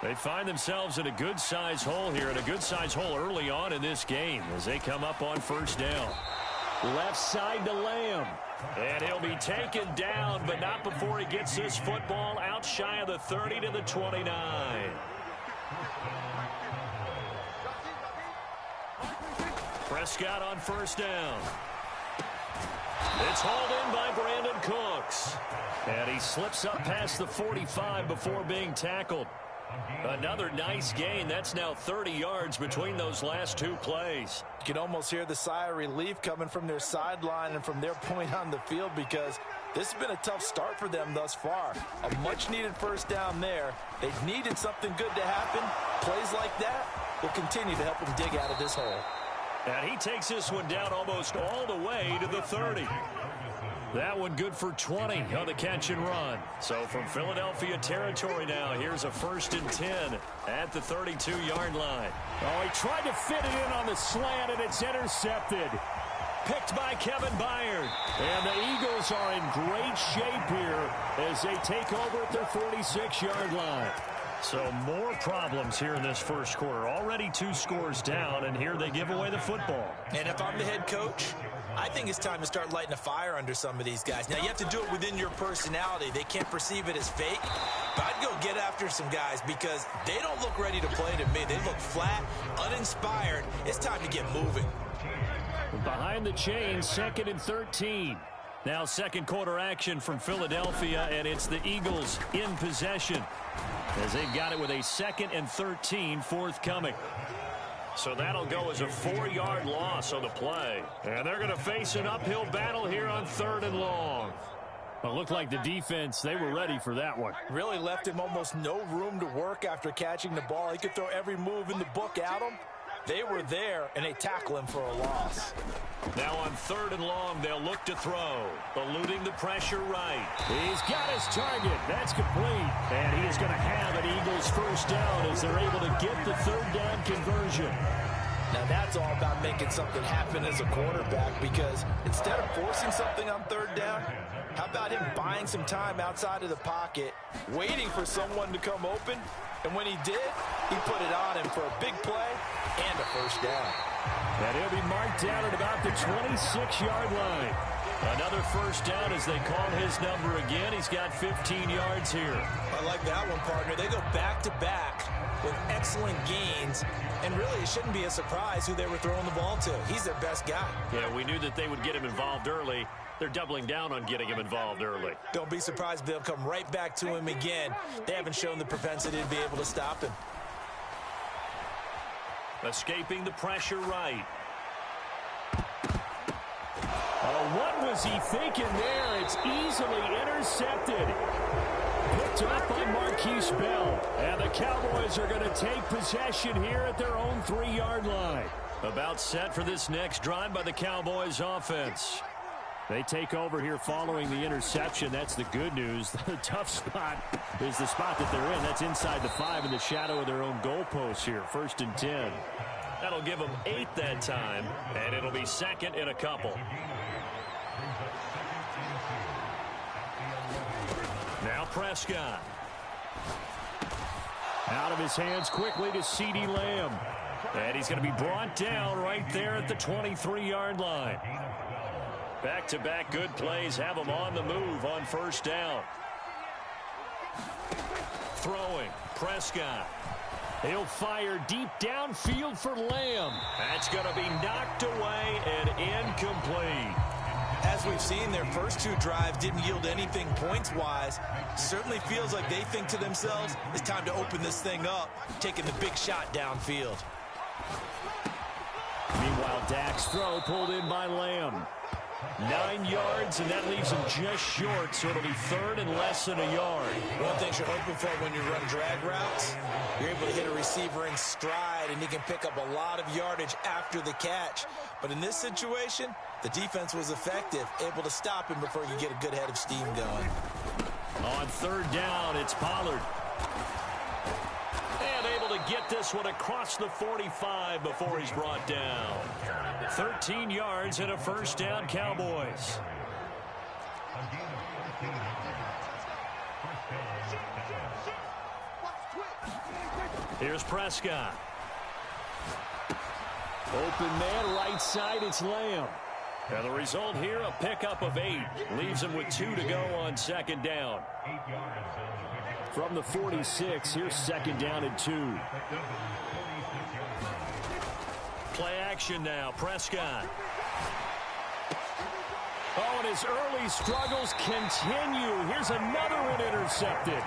They find themselves in a good-sized hole here, and a good-sized hole early on in this game as they come up on first down. Left side to Lamb. And he'll be taken down, but not before he gets this football out shy of the 30 to the 29. Prescott on first down. It's hauled in by Brandon Cooks. And he slips up past the 45 before being tackled. Another nice gain. That's now 30 yards between those last two plays. You can almost hear the sigh of relief coming from their sideline and from their point on the field, because this has been a tough start for them thus far. A much-needed first down there. They needed something good to happen. Plays like that will continue to help them dig out of this hole. And he takes this one down almost all the way to the 30. That one good for 20 on the catch and run. So from Philadelphia territory now, here's a 1st and 10 at the 32-yard line. Oh, he tried to fit it in on the slant, and it's intercepted. Picked by Kevin Byard. And the Eagles are in great shape here as they take over at their 46-yard line. So more problems here in this first quarter. Already 2 scores down, and here they give away the football. And if I'm the head coach, I think it's time to start lighting a fire under some of these guys. Now, you have to do it within your personality. They can't perceive it as fake. But I'd go get after some guys because they don't look ready to play to me. They look flat, uninspired. It's time to get moving. Behind the chains, 2nd and 13. Now second quarter action from Philadelphia, and it's the Eagles in possession as they've got it with a 2nd and 13 forthcoming. So that'll go as a 4-yard loss on the play. And they're going to face an uphill battle here on 3rd and long. Well, it looked like the defense, they were ready for that one. Really left him almost no room to work after catching the ball. He could throw every move in the book at him. They were there, and they tackle him for a loss. Now on 3rd and long, they'll look to throw. Eluding the pressure right. He's got his target. That's complete. And he is going to have an Eagles first down as they're able to get the 3rd down conversion. Now that's all about making something happen as a quarterback, because instead of forcing something on 3rd down, how about him buying some time outside of the pocket, waiting for someone to come open, and when he did, he put it on him for a big play and a first down. And he'll be marked down at about the 26-yard line. Another first down as they call his number again. He's got 15 yards here. I like that one, partner. They go back-to-back with excellent gains, and really it shouldn't be a surprise who they were throwing the ball to. He's their best guy. Yeah, we knew that they would get him involved early. They're doubling down on getting him involved early. Don't be surprised if they'll come right back to him again. They haven't shown the propensity to be able to stop him. Escaping the pressure right. Oh, what was he thinking there? It's easily intercepted. Picked up by Marquise Bell. And the Cowboys are going to take possession here at their own 3-yard line. About set for this next drive by the Cowboys offense. They take over here following the interception. That's the good news. The tough spot is the spot that they're in. That's inside the 5 in the shadow of their own goalpost here. 1st and 10. That'll give them 8 that time, and it'll be 2nd and a couple. Now Prescott. Out of his hands quickly to CeeDee Lamb. And he's going to be brought down right there at the 23-yard line. Back-to-back good plays have him on the move on first down. Throwing, Prescott. He'll fire deep downfield for Lamb. That's going to be knocked away and incomplete. As we've seen, their first 2 drives didn't yield anything points-wise. Certainly feels like they think to themselves, it's time to open this thing up, taking the big shot downfield. Meanwhile, Dak's throw pulled in by Lamb. 9 yards, and that leaves him just short, so it'll be 3rd and less than a yard. One thing you're hoping for when you run drag routes, you're able to hit a receiver in stride, and he can pick up a lot of yardage after the catch. But in this situation, the defense was effective, able to stop him before you get a good head of steam going. On 3rd down, it's Pollard. And able to get this one across the 45 before he's brought down. 13 yards and a first down, Cowboys. Here's Prescott. Open man, right side, it's Lamb. And the result here, a pickup of 8. Leaves him with 2 to go on second down. From the 46, here's second down and 2. Play action now, Prescott. Oh, and his early struggles continue. Here's another one intercepted.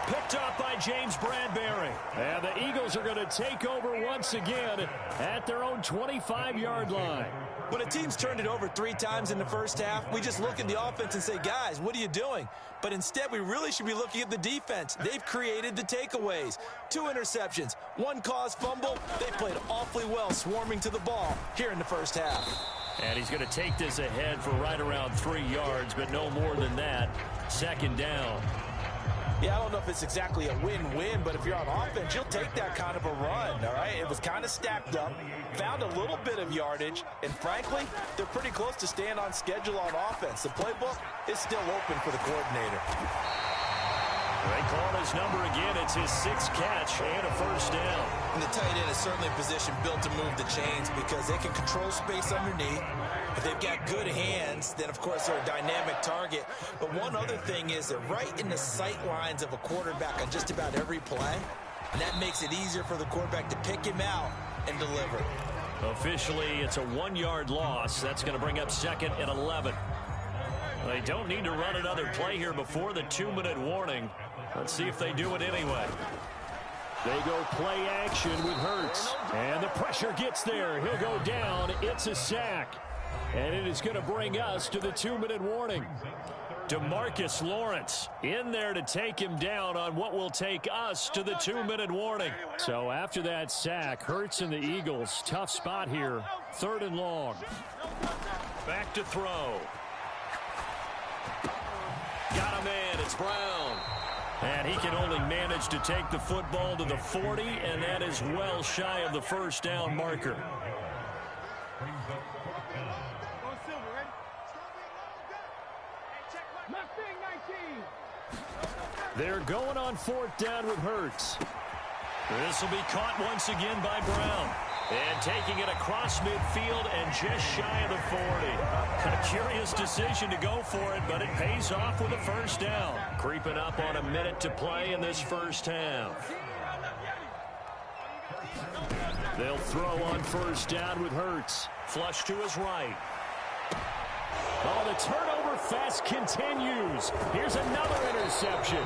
Picked up by James Bradbury. And the Eagles are going to take over once again at their own 25-yard line. When a team's turned it over 3 times in the first half, we just look at the offense and say, guys, what are you doing? But instead, we really should be looking at the defense. They've created the takeaways. 2 interceptions, 1 caused fumble. They played awfully well swarming to the ball here in the first half. And he's going to take this ahead for right around 3 yards, but no more than that. Second down. Yeah, I don't know if it's exactly a win-win, but if you're on offense, you'll take that kind of a run, all right? It was kind of stacked up, found a little bit of yardage, and frankly, they're pretty close to staying on schedule on offense. The playbook is still open for the coordinator. They call his number again. It's his 6th catch and a first down. And the tight end is certainly a position built to move the chains because they can control space underneath. If they've got good hands, then, of course, they're a dynamic target. But one other thing is they're right in the sight lines of a quarterback on just about every play. And that makes it easier for the quarterback to pick him out and deliver. Officially, it's a 1-yard loss. That's going to bring up 2nd and 11. They don't need to run another play here before the 2-minute warning. Let's see if they do it anyway. They go play action with Hurts. And the pressure gets there. He'll go down. It's a sack. And it is going to bring us to the 2-minute warning. DeMarcus Lawrence in there to take him down on what will take us to the 2-minute warning. So after that sack, Hurts and the Eagles, tough spot here. 3rd and long. Back to throw. Got a man. It's Brown. And he can only manage to take the football to the 40, and that is well shy of the first down marker. They're going on 4th down with Hurts. This will be caught once again by Brown. And taking it across midfield and just shy of the 40. A curious decision to go for it, but it pays off with a first down. Creeping up on a minute to play in this first half. They'll throw on first down with Hurts. Flush to his right. Oh, the turnover fest continues. Here's another interception.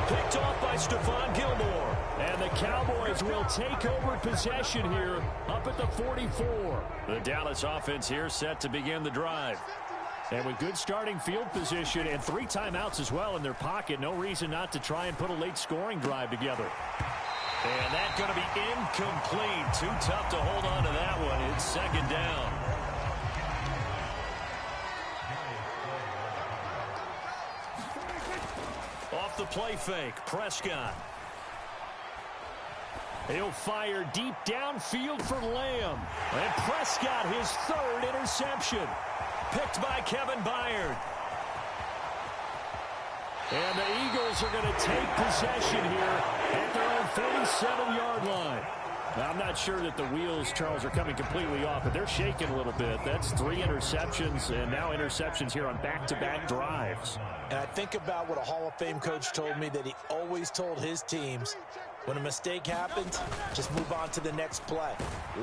Picked off by Stephon Gilmore. And the Cowboys will take over possession here up at the 44. The Dallas offense here set to begin the drive. And with good starting field position and 3 timeouts as well in their pocket, no reason not to try and put a late scoring drive together. And that's going to be incomplete. Too tough to hold on to that one. It's 2nd down. Off the play fake, Prescott. He'll fire deep downfield for Lamb. And Prescott, his 3rd interception. Picked by Kevin Byard. And the Eagles are going to take possession here at their own 47-yard line. Now, I'm not sure that the wheels, Charles, are coming completely off, but they're shaking a little bit. That's 3 interceptions, and now interceptions here on back-to-back drives. And I think about what a Hall of Fame coach told me that he always told his teams, when a mistake happens, just move on to the next play.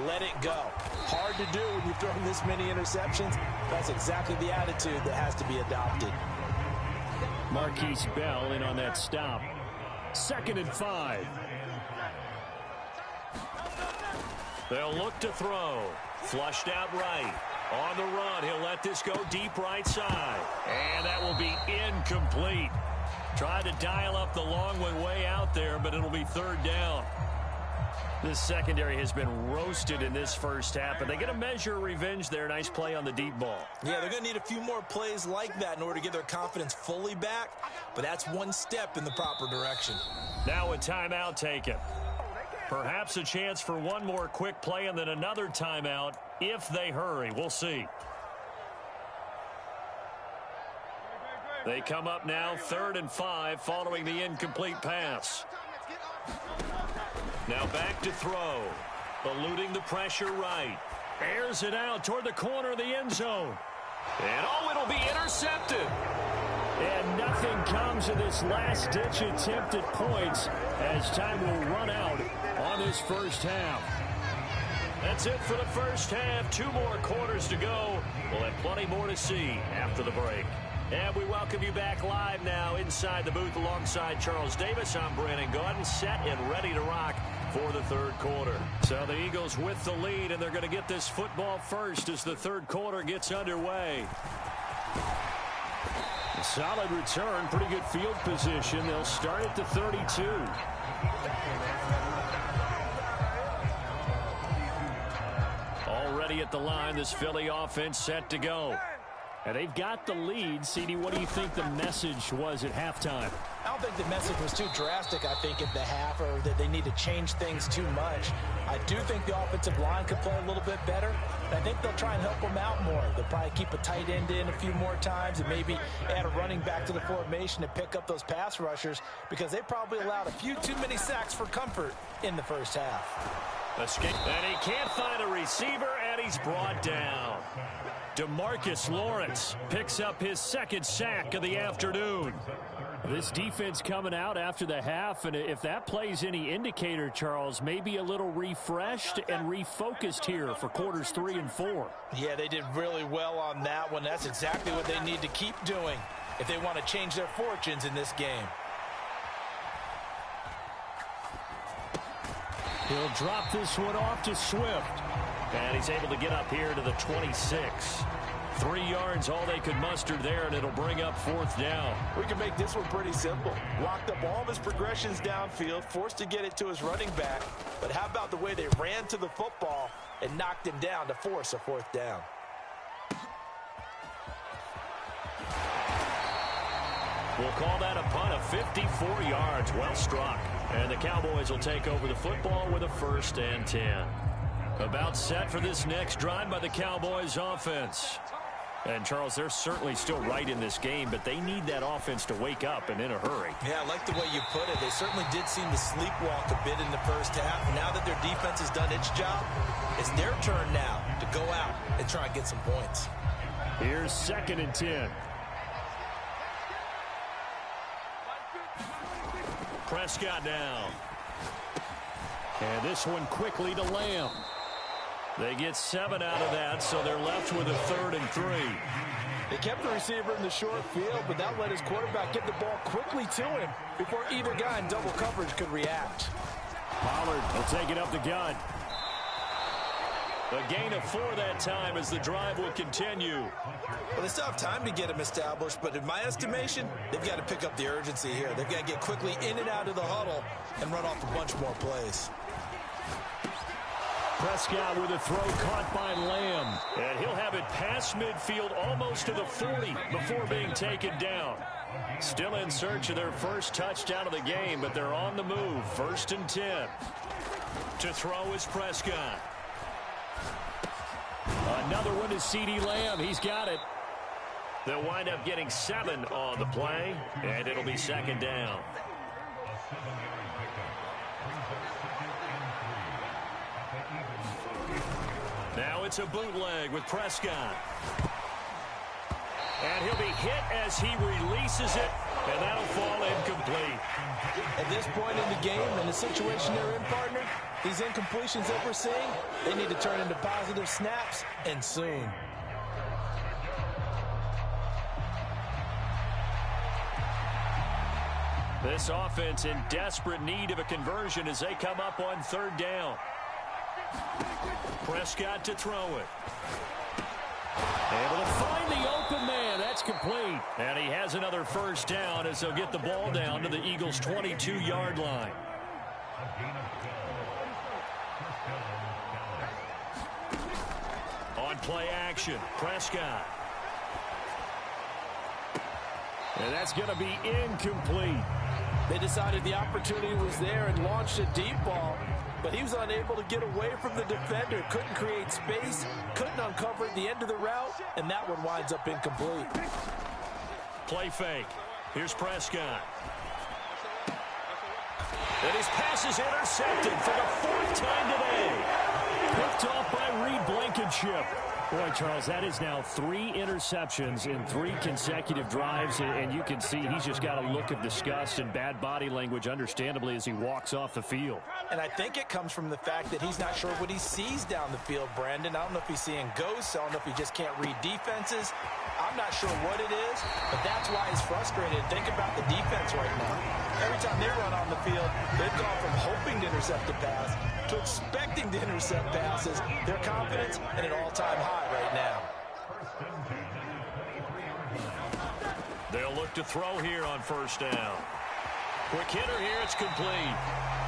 Let it go. Hard to do when you've thrown this many interceptions. That's exactly the attitude that has to be adopted. Marquise Bell in on that stop. 2nd and 5. They'll look to throw. Flushed out right. On the run, he'll let this go deep right side. And that will be incomplete. Tried to dial up the long one way out there, but it'll be 3rd down. This secondary has been roasted in this first half, but they get a measure of revenge there. Nice play on the deep ball. Yeah, they're going to need a few more plays like that in order to get their confidence fully back, but that's one step in the proper direction. Now a timeout taken. Perhaps a chance for one more quick play and then another timeout if they hurry. We'll see. They come up now 3rd and 5 following the incomplete pass. Now back to throw. Eluding the pressure right. Airs it out toward the corner of the end zone. And it'll be intercepted. And nothing comes of this last-ditch attempt at points as time will run out on this first half. That's it for the first half. 2 more quarters to go. We'll have plenty more to see after the break. And we welcome you back live now inside the booth alongside Charles Davis. I'm Brandon Gaudin, set and ready to rock for the third quarter. So the Eagles with the lead, and they're going to get this football first as the third quarter gets underway. A solid return, pretty good field position. They'll start at the 32. Already at the line, this Philly offense set to go. And they've got the lead. CD, what do you think the message was at halftime? I don't think the message was too drastic, I think, at the half, or that they need to change things too much. I do think the offensive line could play a little bit better. I think they'll try and help them out more. They'll probably keep a tight end in a few more times and maybe add a running back to the formation to pick up those pass rushers, because they probably allowed a few too many sacks for comfort in the first half. Escape. And he can't find a receiver, and he's brought down. DeMarcus Lawrence picks up his second sack of the afternoon. This defense coming out after the half, and if that plays any indicator, Charles, maybe a little refreshed and refocused here for quarters 3 and 4. Yeah, they did really well on that one. That's exactly what they need to keep doing if they want to change their fortunes in this game. He'll drop this one off to Swift. And he's able to get up here to the 26. 3 yards, all they could muster there, and it'll bring up fourth down. We can make this one pretty simple. Locked up all of his progressions downfield, forced to get it to his running back. But how about the way they ran to the football and knocked him down to force a fourth down? We'll call that a punt of 54 yards. Well struck. And the Cowboys will take over the football with a 1st and 10. About set for this next drive by the Cowboys offense. And, Charles, they're certainly still right in this game, but they need that offense to wake up and in a hurry. Yeah, I like the way you put it. They certainly did seem to sleepwalk a bit in the first half. Now that their defense has done its job, it's their turn now to go out and try and get some points. Here's 2nd and 10. Prescott now. And this one quickly to Lamb. They get 7 out of that, so they're left with a 3rd and 3. They kept the receiver in the short field, but that let his quarterback get the ball quickly to him before either guy in double coverage could react. Pollard will take it up the gut. A gain of 4 that time as the drive will continue. Well, they still have time to get him established, but in my estimation, they've got to pick up the urgency here. They've got to get quickly in and out of the huddle and run off a bunch more plays. Prescott with a throw caught by Lamb. And he'll have it past midfield almost to the 40 before being taken down. Still in search of their first touchdown of the game, but they're on the move. 1st and 10. To throw is Prescott. Another one is CeeDee Lamb. He's got it. They'll wind up getting 7 on the play, and it'll be 2nd down. Now it's a bootleg with Prescott. And he'll be hit as he releases it, and that'll fall incomplete. At this point in the game, in the situation they're in, partner, these incompletions that we're seeing, they need to turn into positive snaps, and soon. This offense in desperate need of a conversion as they come up on 3rd down. Prescott to throw it. Able to find the open man. That's complete. And he has another 1st down as they'll get the ball down to the Eagles' 22-yard line. On play action, Prescott. And that's going to be incomplete. They decided the opportunity was there and launched a deep ball, but he was unable to get away from the defender, couldn't create space, couldn't uncover the end of the route, and that one winds up incomplete. Play fake. Here's Prescott. And his pass is intercepted for the fourth time today. Picked off by Reed Blankenship. Boy, Charles, that is now 3 interceptions in 3 consecutive drives, and you can see he's just got a look of disgust and bad body language, understandably, as he walks off the field. And I think it comes from the fact that he's not sure what he sees down the field, Brandon. I don't know if he's seeing ghosts. I don't know if he just can't read defenses. I'm not sure what it is, but that's why he's frustrated. Think about the defense right now. Every time they run on the field, they've gone from hoping to intercept a pass to expecting to intercept passes. Their confidence at an all-time high right now. They'll look to throw here on first down. Quick hitter here, it's complete.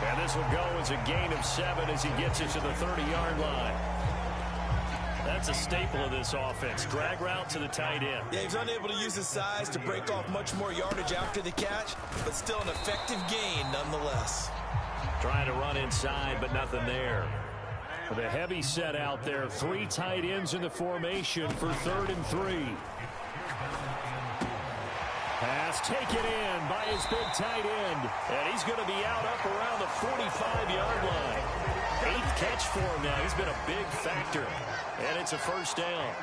And this will go as a gain of 7 as he gets it to the 30-yard line. That's a staple of this offense. Drag route to the tight end. Yeah, he's unable to use his size to break off much more yardage after the catch, but still an effective gain nonetheless. Trying to run inside, but nothing there. With a heavy set out there, 3 tight ends in the formation for 3rd and 3. Pass taken in by his big tight end. And he's going to be out up around the 45-yard line. 8th catch for him now. He's been a big factor. And it's a first down.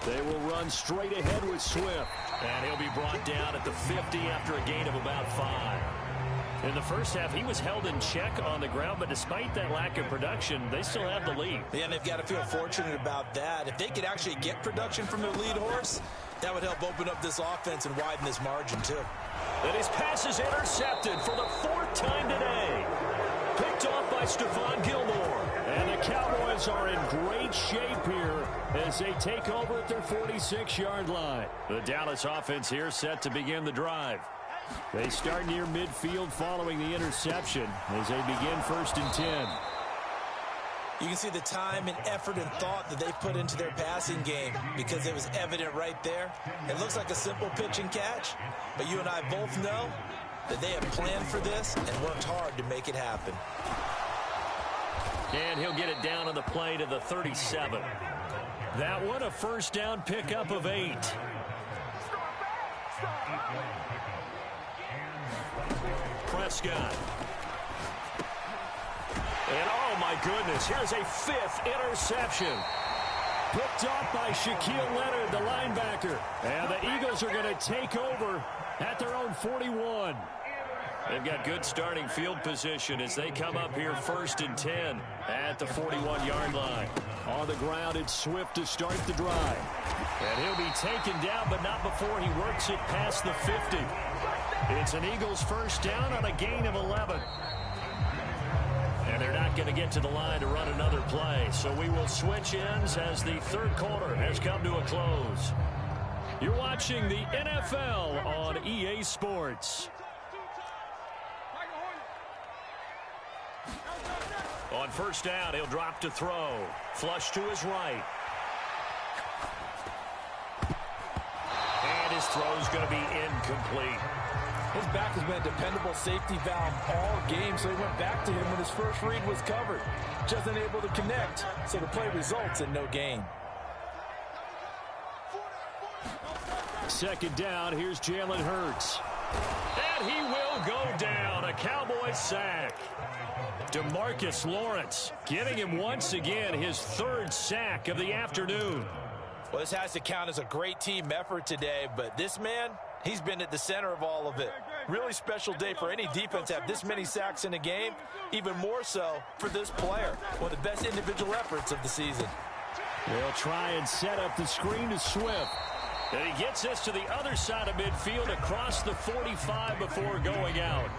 They will run straight ahead with Swift. And he'll be brought down at the 50 after a gain of about 5. In the first half, he was held in check on the ground, but despite that lack of production, they still have the lead. Yeah, and they've got to feel fortunate about that. If they could actually get production from their lead horse, that would help open up this offense and widen this margin, too. And his pass is intercepted for the 4th time today. Picked off by Stephon Gilmore. And the Cowboys are in great shape here as they take over at their 46-yard line. The Dallas offense here set to begin the drive. They start near midfield following the interception as they begin 1st and 10. You can see the time and effort and thought that they put into their passing game because it was evident right there. It looks like a simple pitch and catch, but you and I both know that they have planned for this and worked hard to make it happen. And he'll get it down on the play to the 37. That one a first down pickup of 8. Prescott. And oh my goodness, here's a 5th interception. Picked off by Shaquille Leonard, the linebacker. And the Eagles are going to take over at their own 41. They've got good starting field position as they come up here 1st and 10 at the 41-yard line. On the ground, it's Swift to start the drive. And he'll be taken down, but not before he works it past the 50. It's an Eagles first down on a gain of 11. And they're not going to get to the line to run another play. So we will switch ends as the 3rd quarter has come to a close. You're watching the NFL on EA Sports. On first down, he'll drop to throw. Flush to his right. And his throw's going to be incomplete. His back has been a dependable safety valve all game, so he went back to him when his first read was covered. Just unable to connect, so the play results in no gain. 2nd down, here's Jalen Hurts. And he will go down. A Cowboys sack. DeMarcus Lawrence giving him once again his 3rd sack of the afternoon. Well, this has to count as a great team effort today, but this man, he's been at the center of all of it. Really special day for any defense to have this many sacks in a game, even more so for this player. One of the best individual efforts of the season. They'll try and set up the screen to Swift. And he gets this to the other side of midfield across the 45 before going out.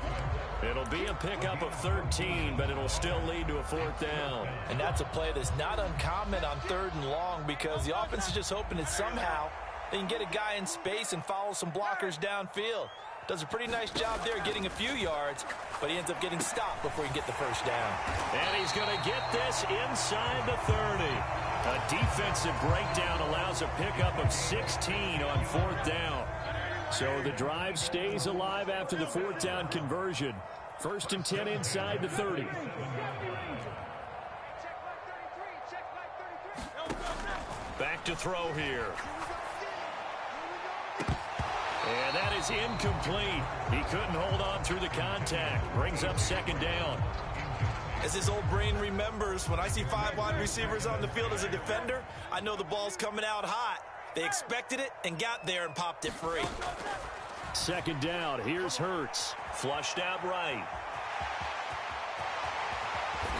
It'll be a pickup of 13, but it'll still lead to a 4th down. And that's a play that's not uncommon on 3rd and long because the offense is just hoping that somehow they can get a guy in space and follow some blockers downfield. Does a pretty nice job there getting a few yards, but he ends up getting stopped before he can get the first down. And he's going to get this inside the 30. A defensive breakdown allows a pickup of 16 on 4th down. So the drive stays alive after the 4th down conversion. 1st and 10 inside the 30. Back to throw here. And that is incomplete. He couldn't hold on through the contact. Brings up second down. As his old brain remembers, when I see 5 wide receivers on the field as a defender, I know the ball's coming out hot. They expected it and got there and popped it free. Second down. Here's Hurts. Flushed out right.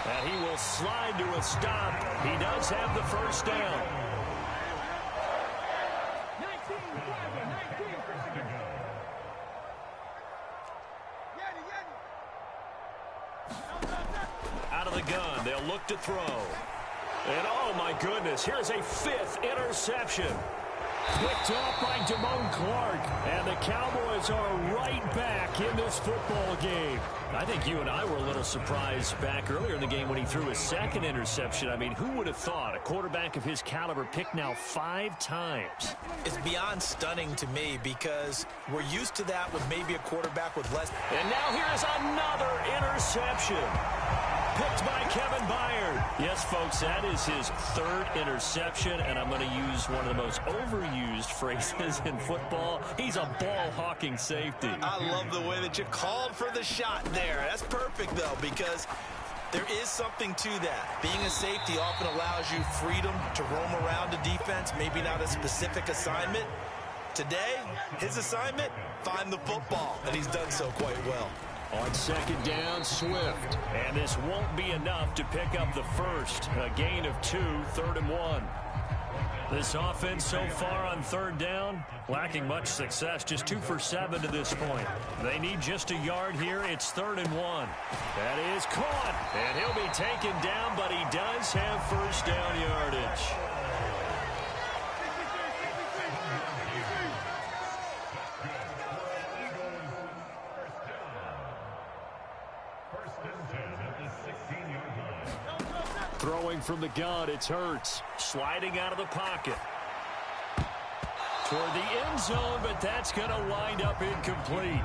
And he will slide to a stop. He does have the first down. Out of the gun, they'll look to throw. And oh my goodness, here's a 5th interception. Picked off by Damone Clark. And the Cowboys are right back in this football game. I think you and I were a little surprised back earlier in the game when he threw his 2nd interception. I mean, who would have thought a quarterback of his caliber picked now 5 times? It's beyond stunning to me because we're used to that with maybe a quarterback with less. And now here's another interception. Picked by Kevin Byard. Yes, folks, that is his 3rd interception, and I'm going to use one of the most overused phrases in football. He's a ball-hawking safety. I love the way that you called for the shot there. That's perfect, though, because there is something to that. Being a safety often allows you freedom to roam around a defense, maybe not a specific assignment. Today, his assignment, find the football, and he's done so quite well. On second down, Swift. And this won't be enough to pick up the first. A gain of 2, 3rd and 1. This offense so far on 3rd down, lacking much success. Just 2 for 7 to this point. They need just a yard here. It's 3rd and 1. That is caught. And he'll be taken down, but he does have first down yardage. Throwing from the gun, it's Hurts. Sliding out of the pocket. Toward the end zone, but that's going to wind up incomplete.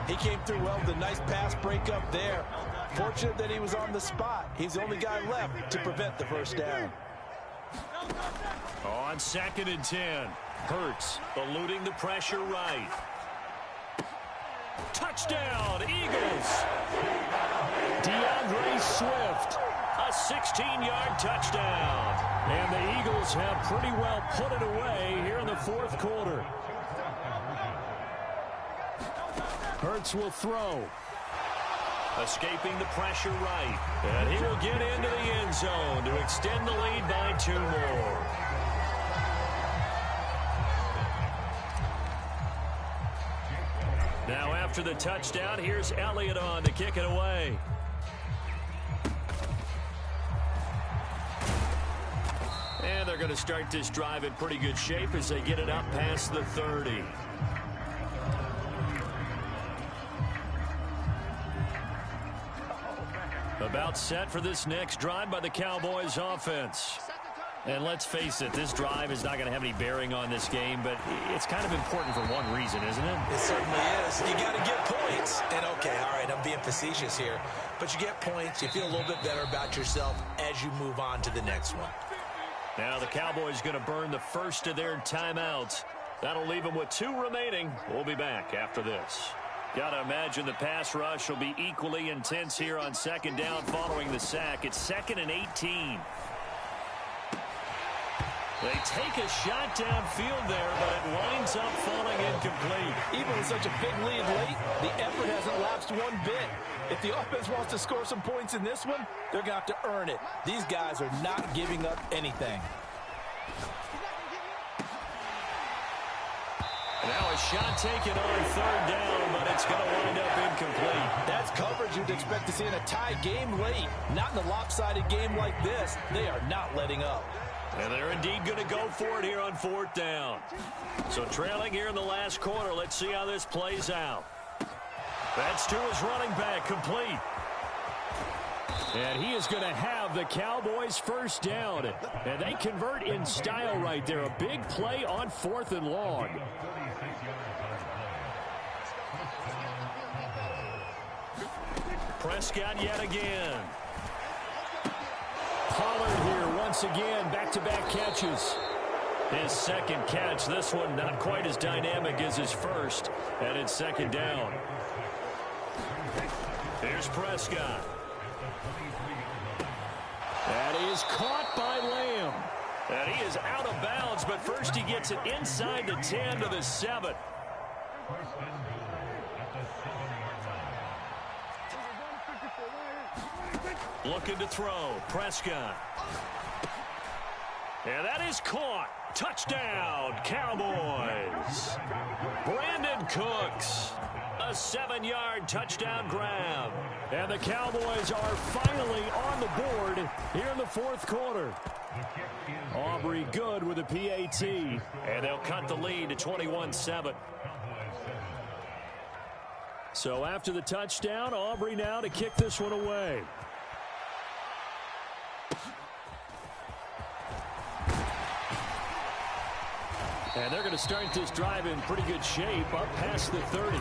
He came through well with a nice pass breakup there. Fortunate that he was on the spot. He's the only guy left to prevent the first down. On 2nd and 10, Hurts eluding the pressure right. Touchdown, Eagles. DeAndre Swift. A 16-yard touchdown. And the Eagles have pretty well put it away here in the 4th quarter. Hurts will throw. Escaping the pressure right. And he will get into the end zone to extend the lead by 2 more. Now after the touchdown, here's Elliott on to kick it away. And they're going to start this drive in pretty good shape as they get it up past the 30. About set for this next drive by the Cowboys offense. And let's face it, this drive is not going to have any bearing on this game, but it's kind of important for one reason, isn't it? It certainly is. You got to get points. And okay, all right, I'm being facetious here. But you get points, you feel a little bit better about yourself as you move on to the next one. Now the Cowboys going to burn the first of their timeouts. That'll leave them with 2 remaining. We'll be back after this. Got to imagine the pass rush will be equally intense here on 2nd down following the sack. It's 2nd and 18. They take a shot downfield there, but it winds up falling incomplete. Even with such a big lead late, the effort hasn't lapsed one bit. If the offense wants to score some points in this one, they're going to have to earn it. These guys are not giving up anything. Now a shot taken on 3rd down, but it's going to wind up incomplete. That's coverage you'd expect to see in a tie game late. Not in a lopsided game like this. They are not letting up. And they're indeed going to go for it here on 4th down. So trailing here in the last quarter, let's see how this plays out. That's to his running back, complete. And he is going to have the Cowboys first down. And they convert in style right there. A big play on 4th and long. Prescott yet again. Pollard here once again, back-to-back catches. His second catch. This one not quite as dynamic as his first. And it's second down. Here's Prescott. And he is caught by Lamb. And he is out of bounds, but first he gets it inside the 10 to the 7. Looking to throw. Prescott. And that is caught. Touchdown, Cowboys. Brandon Cooks. A 7-yard touchdown grab. And the Cowboys are finally on the board here in the fourth quarter. Aubrey good with a PAT. And they'll cut the lead to 21-7. So after the touchdown, Aubrey now to kick this one away. And they're going to start this drive in pretty good shape, up past the 30.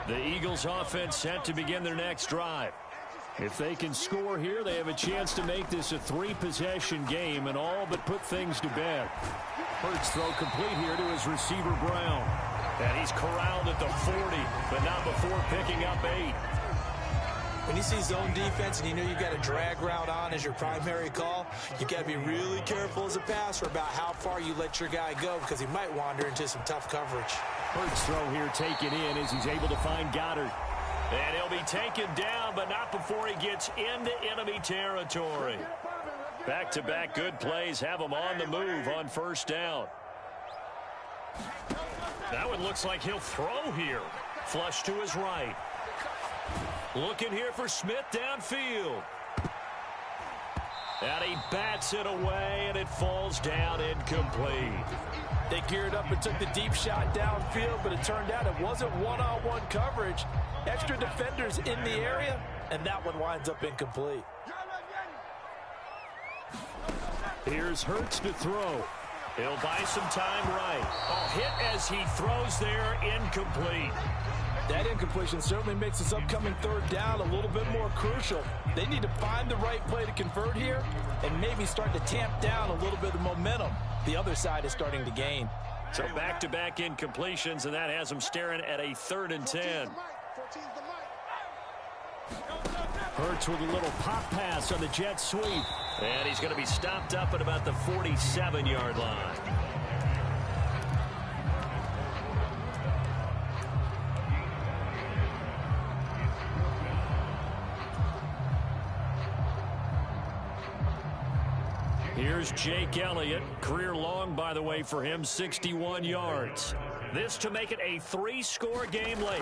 The Eagles offense set to begin their next drive. If they can score here, they have a chance to make this a 3-possession game and all but put things to bed. Hurts throw complete here to his receiver Brown. And he's corralled at the 40, but not before picking up 8. When you see zone defense and you know you've got a drag route on as your primary call, you've got to be really careful as a passer about how far you let your guy go because he might wander into some tough coverage. Hurts throw here taken in as he's able to find Goddard. And he'll be taken down, but not before he gets into enemy territory. Back-to-back good plays have him on the move on first down. That one looks like he'll throw here. Flush to his right. Looking here for Smith downfield. And he bats it away, and it falls down incomplete. They geared up and took the deep shot downfield, but it turned out it wasn't one-on-one coverage. Extra defenders in the area, and that one winds up incomplete. Here's Hurts to throw. He'll buy some time right. A hit as he throws there, incomplete. That incompletion certainly makes this upcoming third down a little bit more crucial. They need to find the right play to convert here and maybe start to tamp down a little bit of momentum. The other side is starting to gain. So back-to-back incompletions, and that has them staring at a 3rd and 10. Hurts with a little pop pass on the jet sweep. And he's going to be stopped up at about the 47-yard line. Here's Jake Elliott. Career long, by the way, for him, 61 yards. This to make it a 3-score game late.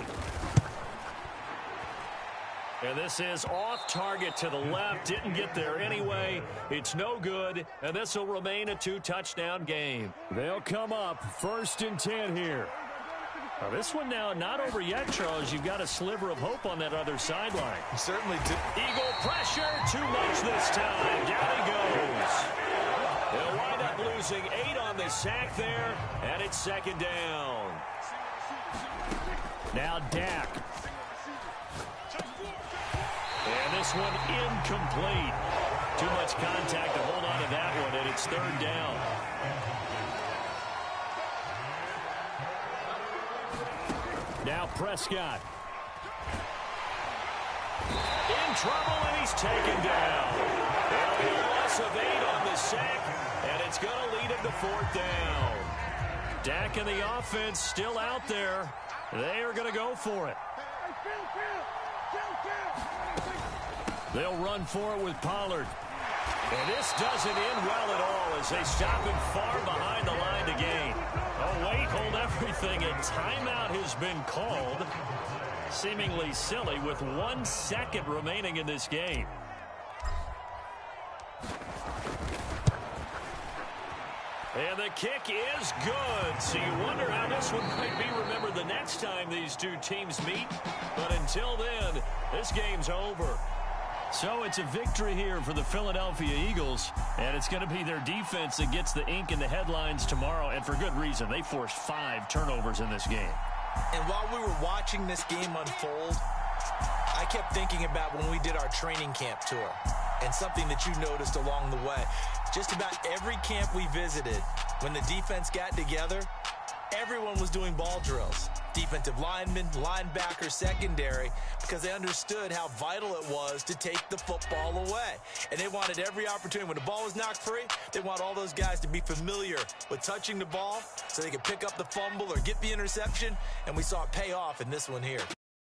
And this is off target to the left. Didn't get there anyway. It's no good, and this will remain a 2-touchdown game. They'll come up 1st and 10 here. Now this one now not over yet, Charles. You've got a sliver of hope on that other sideline. Certainly do. Eagle pressure, too much this time. Down he goes. They'll wind up losing 8 on the sack there, and it's 2nd down. Now Dak. And this one incomplete. Too much contact to hold on to that one, and it's 3rd down. Now Prescott. In trouble, and he's taken down. It'll be a loss of 8 on the sack, and it's going to lead him to 4th down. Dak and the offense still out there. They are going to go for it. They'll run for it with Pollard. And this doesn't end well at all as they stop him far behind the line to gain. Oh, wait, hold everything. A timeout has been called. Seemingly silly with 1 second remaining in this game. And the kick is good. So you wonder how this one might be remembered the next time these two teams meet. But until then, this game's over. So it's a victory here for the Philadelphia Eagles, and it's going to be their defense that gets the ink in the headlines tomorrow, and for good reason. They forced 5 turnovers in this game. And while we were watching this game unfold, I kept thinking about when we did our training camp tour and something that you noticed along the way. Just about every camp we visited, when the defense got together, everyone was doing ball drills. Defensive linemen, linebackers, secondary, because they understood how vital it was to take the football away. And they wanted every opportunity. When the ball was knocked free, they want all those guys to be familiar with touching the ball so they could pick up the fumble or get the interception. And we saw it pay off in this one here.